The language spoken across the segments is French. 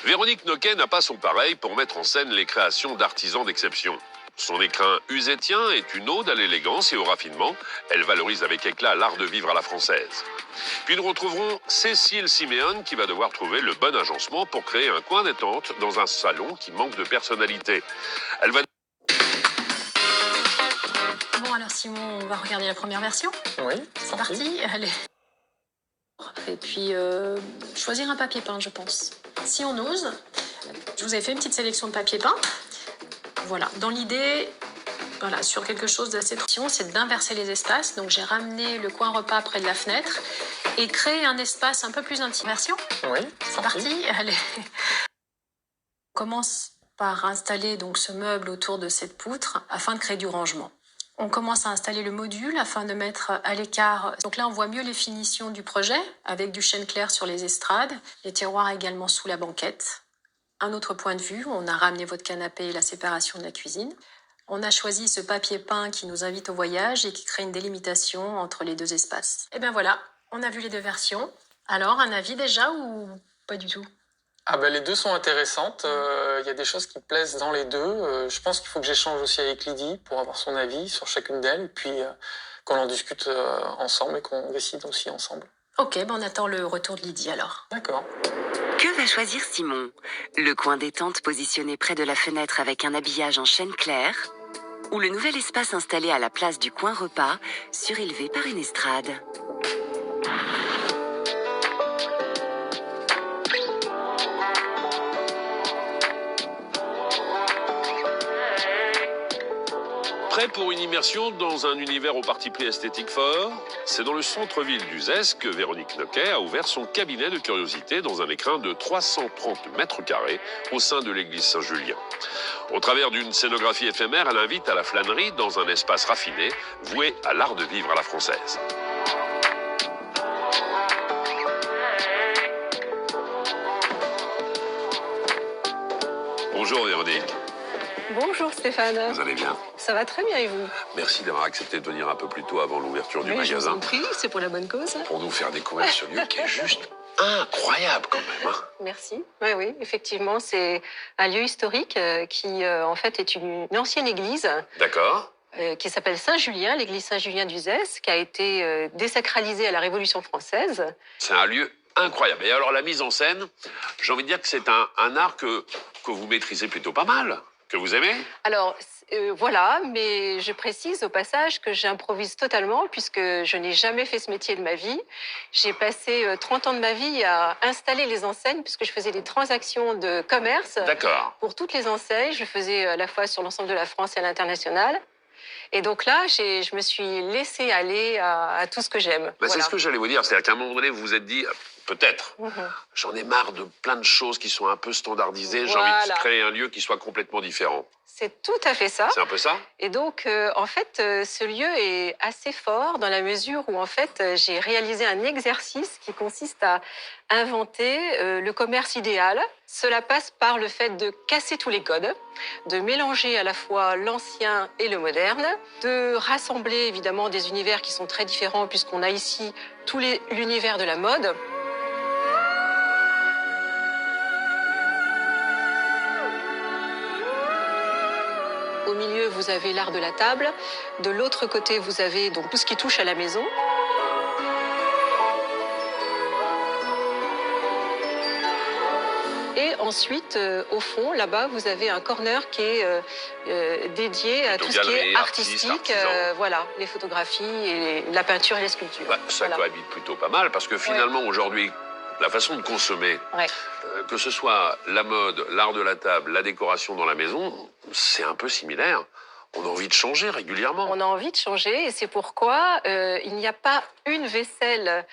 Véronique Noquet n'a pas son pareil pour mettre en scène les créations d'artisans d'exception. Son écrin usétien est une ode à l'élégance et au raffinement. Elle valorise avec éclat l'art de vivre à la française. Puis nous retrouverons Cécile Siméon qui va devoir trouver le bon agencement pour créer un coin détente dans un salon qui manque de personnalité. Elle va... Bon alors Simon, on va regarder la première version. Oui. C'est parti. Allez. Et puis choisir un papier peint, je pense. Si on ose, je vous ai fait une petite sélection de papier peint. Voilà, dans l'idée, voilà, sur quelque chose d'assez traditionnel, c'est d'inverser les espaces. Donc j'ai ramené le coin repas près de la fenêtre et créer un espace un peu plus intime. Version. Oui. C'est parti. Allez. On commence par installer donc ce meuble autour de cette poutre afin de créer du rangement. On commence à installer le module afin de mettre à l'écart. Donc là, on voit mieux les finitions du projet avec du chêne clair sur les estrades, les tiroirs également sous la banquette. Un autre point de vue, on a ramené votre canapé et la séparation de la cuisine. On a choisi ce papier peint qui nous invite au voyage et qui crée une délimitation entre les deux espaces. Et bien voilà, on a vu les deux versions. Alors, un avis déjà ou pas du tout ? Ah ben les deux sont intéressantes. Il y a des choses qui me plaisent dans les deux. Je pense qu'il faut que j'échange aussi avec Lydie pour avoir son avis sur chacune d'elles. Et puis qu'on en discute ensemble et qu'on décide aussi ensemble. Ok, ben on attend le retour de Lydie alors. D'accord. Que va choisir Simon? Le coin détente positionné près de la fenêtre avec un habillage en chêne clair? Ou le nouvel espace installé à la place du coin repas, surélevé par une estrade? Prêt pour une immersion dans un univers au parti pris esthétique fort? C'est dans le centre-ville d'Uzès que Véronique Noquet a ouvert son cabinet de curiosité dans un écrin de 330 mètres carrés au sein de l'église Saint-Julien. Au travers d'une scénographie éphémère, elle invite à la flânerie dans un espace raffiné voué à l'art de vivre à la française. Bonjour Véronique. Bonjour Stéphane. Vous allez bien? Ça va très bien et vous? Merci d'avoir accepté de venir un peu plus tôt avant l'ouverture du Oui, je vous magasin en prie, c'est pour la bonne cause. pour nous faire découvrir ce lieu qui est juste incroyable quand même. Hein. Merci. Oui, oui, effectivement, c'est un lieu historique qui, en fait, est une ancienne église D'accord. qui s'appelle Saint-Julien, l'église Saint-Julien d'Uzès, qui a été désacralisée à la Révolution française. C'est un lieu incroyable. Et alors la mise en scène, j'ai envie de dire que c'est un art que vous maîtrisez plutôt pas mal, que vous aimez. Alors, voilà, mais je précise au passage que j'improvise totalement puisque je n'ai jamais fait ce métier de ma vie. J'ai passé 30 ans de ma vie à installer les enseignes puisque je faisais des transactions de commerce. D'accord. Pour toutes les enseignes. Je le faisais à la fois sur l'ensemble de la France et à l'international. Et donc là, je me suis laissée aller à tout ce que j'aime. Ben, Voilà. C'est ce que j'allais vous dire. C'est-à-dire qu'à un moment donné, vous vous êtes dit, peut-être, j'en ai marre de plein de choses qui sont un peu standardisées. J'ai envie de Voilà. créer un lieu qui soit complètement différent. C'est tout à fait ça. C'est un peu ça? Et donc, en fait, ce lieu est assez fort dans la mesure où, en fait, j'ai réalisé un exercice qui consiste à inventer le commerce idéal. Cela passe par le fait de casser tous les codes, de mélanger à la fois l'ancien et le moderne, de rassembler évidemment des univers qui sont très différents puisqu'on a ici tout l'univers de la mode. Au milieu, vous avez l'art de la table. De l'autre côté, vous avez donc tout ce qui touche à la maison. Et ensuite, au fond, là-bas, vous avez un corner qui est dédié à tout ce qui est artistique. Voilà, les photographies, et la peinture et les sculptures. Bah, ça Voilà. cohabite plutôt pas mal parce que finalement, aujourd'hui, la façon de consommer, Ouais. que ce soit la mode, l'art de la table, la décoration dans la maison, c'est un peu similaire. On a envie de changer régulièrement. On a envie de changer et c'est pourquoi il n'y a pas une vaisselle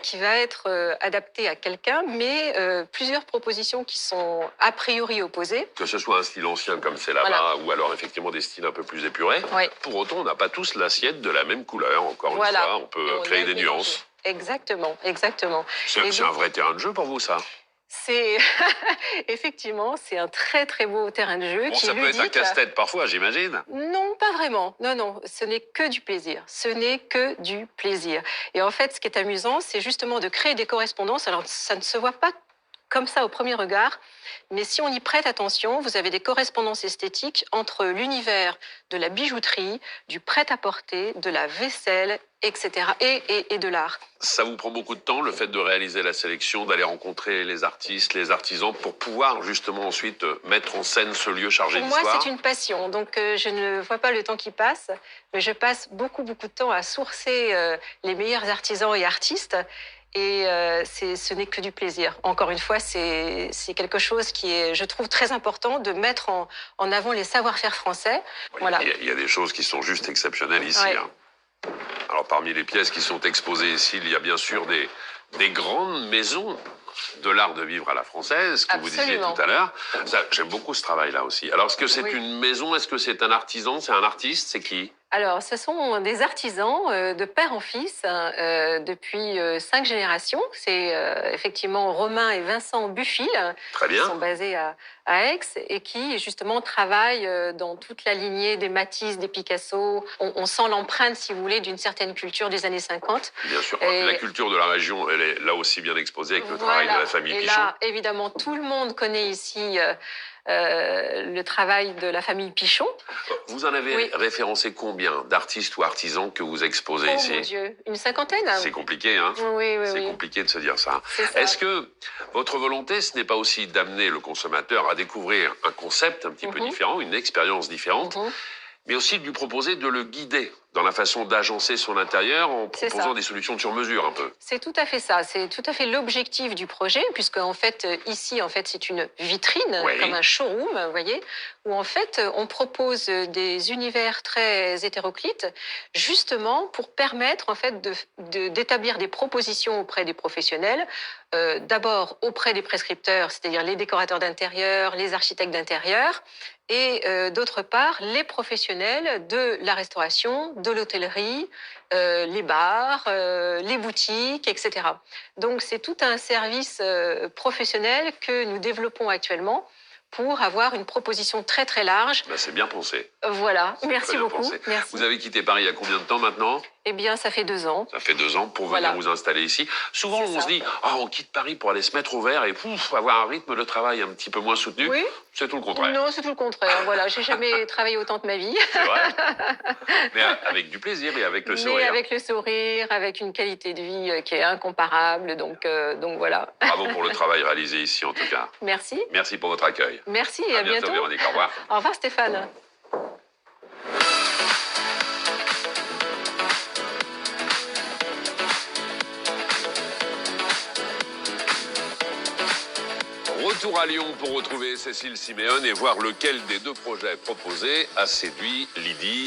qui va être adaptée à quelqu'un, mais plusieurs propositions qui sont a priori opposées. Que ce soit un style ancien comme c'est là-bas, Voilà. ou alors effectivement des styles un peu plus épurés. Oui. Pour autant, on n'a pas tous l'assiette de la même couleur. Encore une fois, on peut On créer a des mélangé. nuances. Exactement, exactement. C'est Et c'est un vrai terrain de jeu pour vous, ça. C'est effectivement, c'est un très très beau terrain de jeu Bon, qui ça est peut être un ludique. casse-tête parfois, j'imagine. Non, pas vraiment. Non, non, ce n'est que du plaisir. Ce n'est que du plaisir. Et en fait, ce qui est amusant, c'est justement de créer des correspondances. Alors, ça ne se voit pas comme ça au premier regard. Mais si on y prête attention, vous avez des correspondances esthétiques entre l'univers de la bijouterie, du prêt-à-porter, de la vaisselle, etc. et de l'art. Ça vous prend beaucoup de temps, le fait de réaliser la sélection, d'aller rencontrer les artistes, les artisans, pour pouvoir justement ensuite mettre en scène ce lieu chargé Pour moi, d'histoire? c'est une passion. Donc, je ne vois pas le temps qui passe, mais je passe beaucoup, beaucoup de temps à sourcer les meilleurs artisans et artistes. Et ce n'est que du plaisir. Encore une fois, c'est quelque chose qui est, je trouve, très important de mettre en avant les savoir-faire français. Voilà. Il y a des choses qui sont juste exceptionnelles ici. Ouais. Hein. Alors, parmi les pièces qui sont exposées ici, il y a bien sûr des grandes maisons de l'art de vivre à la française, que vous disiez Absolument. tout à l'heure. J'aime beaucoup ce travail-là aussi. Alors, est-ce que c'est une maison? Est-ce que c'est un artisan? C'est un artiste? C'est qui? Alors, ce sont des artisans de père en fils depuis 5 générations. C'est effectivement Romain et Vincent Buffil Très qui bien. sont basés à Aix et qui justement travaillent dans toute la lignée des Matisse, des Picasso. On sent l'empreinte, si vous voulez, d'une certaine culture des années 50. Bien sûr. Et- La culture de la région, elle est là aussi bien exposée avec le travail de Voilà. la famille Et Pichon. là, évidemment, tout le monde connaît ici le travail de la famille Pichon. Vous en avez Oui. référencé combien d'artistes ou artisans que vous exposez Oh ici? mon Dieu, une cinquantaine. C'est compliqué, hein? Oui, oui, C'est oui. compliqué de se dire ça. C'est ça. Est-ce que votre volonté, ce n'est pas aussi d'amener le consommateur à découvrir un concept un petit peu Mhm. différent, une expérience différente, Mhm. mais aussi de lui proposer de le guider dans la façon d'agencer son intérieur en C'est proposant ça. des solutions sur mesure un peu? C'est tout à fait ça. C'est tout à fait l'objectif du projet, puisque en fait ici, en fait, c'est une vitrine, Oui. comme un showroom, vous voyez, où en fait on propose des univers très hétéroclites, justement pour permettre en fait d'établir des propositions auprès des professionnels. D'abord auprès des prescripteurs, c'est-à-dire les décorateurs d'intérieur, les architectes d'intérieur, et d'autre part les professionnels de la restauration, de l'hôtellerie, les bars, les boutiques, etc. Donc c'est tout un service professionnel que nous développons actuellement pour avoir une proposition très très large. Ben, c'est bien pensé. Voilà, merci Très bien beaucoup. pensé. Merci. Vous avez quitté Paris il y a combien de temps maintenant? Eh bien, ça fait 2 ans. Ça fait 2 ans pour Voilà. venir vous installer ici. Souvent, C'est on ça. se dit, ah, on quitte Paris pour aller se mettre au vert et pouf, avoir un rythme de travail un petit peu moins soutenu. Oui. C'est tout le contraire. Non, c'est tout le contraire. Voilà, j'ai jamais travaillé autant de ma vie. C'est vrai. Mais avec du plaisir et avec le Mais sourire. avec le sourire, avec une qualité de vie qui est incomparable. Donc voilà. Bravo pour le travail réalisé ici, en tout cas. Merci. Merci pour votre accueil. Merci et À à bientôt, bientôt. Véronique. Au revoir. Au revoir Stéphane. Retour à Lyon pour retrouver Cécile Siméon et voir lequel des 2 projets proposés a séduit Lydie.